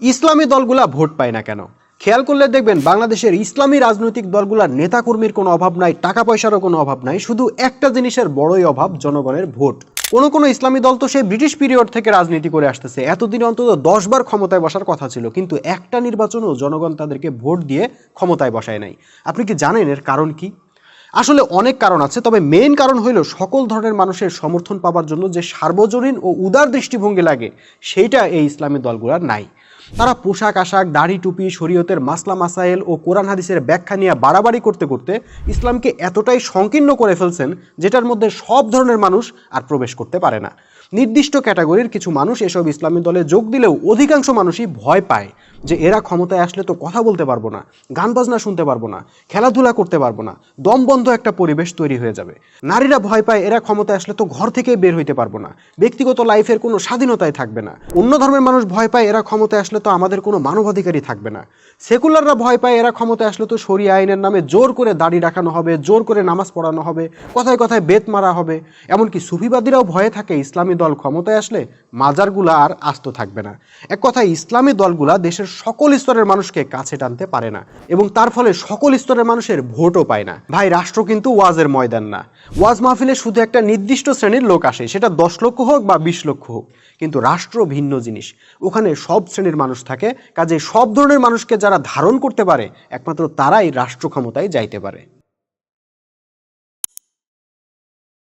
ইসলামী দলগুলা vote পায় না কেন? খেয়াল করলে দেখবেন বাংলাদেশের ইসলামী রাজনৈতিক দলগুলার নেতাকর্মীর কোনো অভাব নাই, টাকা পয়সারও কোনো অভাব নাই, শুধু একটা জিনিসের বড়ই অভাব, জনগণের ভোট। কোনো ইসলামী দল তো সেই ব্রিটিশ পিরিয়ড থেকে রাজনীতি করে আসতেছে, এতদিন অন্তত 10 বার ক্ষমতায় বসার কথা ছিল, কিন্তু একটা নির্বাচনেও জনগণ তাদেরকে ভোট দিয়ে ক্ষমতায় বসায় নাই। আপনি কি জানেন এর কারণ কি? আসলে অনেক কারণ আছে, তবে মেইন কারণ হইল সকল ধরনের মানুষের সমর্থন পাওয়ার জন্য যে সার্বজনীন ও উদার দৃষ্টিভঙ্গি লাগে, সেইটা এই ইসলামী দলগুলোর নাই। তারা পোশাক আশাক, দাড়ি টুপি, শরীয়তের মাসলা মাসাইল ও কোরআন হাদিসের ব্যাখ্যা নিয়ে বাড়াবাড়ি করতে করতে ইসলামকে এতটাই সংকীর্ণ করে ফেলছেন, যেটার মধ্যে সব ধরনের মানুষ আর প্রবেশ করতে পারে না। নির্দিষ্ট ক্যাটাগরির কিছু মানুষ এসব ইসলামী দলে যোগ দিলেও অধিকাংশ মানুষই ভয় পায় যে এরা ক্ষমতায় আসলে তো কথা বলতে পারবো না, গান বাজনা শুনতে পারবো না, খেলাধুলা করতে পারবো না, দমবন্ধ একটা পরিবেশ তৈরি হয়ে যাবে। নারীরা ভয় পায় এরা ক্ষমতায় আসলে তো ঘর থেকেই বের হইতে পারবো না, ব্যক্তিগত লাইফের কোনো স্বাধীনতাই থাকবে না। অন্য ধর্মের মানুষ ভয় পায় এরা ক্ষমতায় আসলে তো আমাদের কোনো মানবাধিকারই থাকবে না। সেকুলাররা ভয় পায় এরা ক্ষমতায় আসলে তো শরিয়া আইনের নামে জোর করে দাড়ি রাখানো হবে, জোর করে নামাজ পড়ানো হবে, কথায় কথায় বেত মারা হবে। এমনকি সুফিবাদীরাও ভয়ে থাকে ইসলামী দল ক্ষমতায় আসলে মাজারগুলা আর আস্ত থাকবে না। এক কথায় ইসলামী দলগুলা দেশের সকল স্তরের মানুষকে কাছে টানতে পারে না, এবং তার ফলে সকল স্তরের মানুষের ভোটও পায় না। ভাই, রাষ্ট্র কিন্তু ওয়াজের ময়দান না। ওয়াজ মাহফিলে শুধু একটা নির্দিষ্ট শ্রেণীর লোক আসে, সেটা 10 লক্ষ হোক বা 20 লক্ষ হোক, কিন্তু রাষ্ট্র ভিন্ন জিনিস। ওখানে সব শ্রেণীর মানুষ থাকে, কাজে সব ধরনের মানুষকে যারা ধারণ করতে পারে একমাত্র তারাই রাষ্ট্র ক্ষমতায় যাইতে পারে।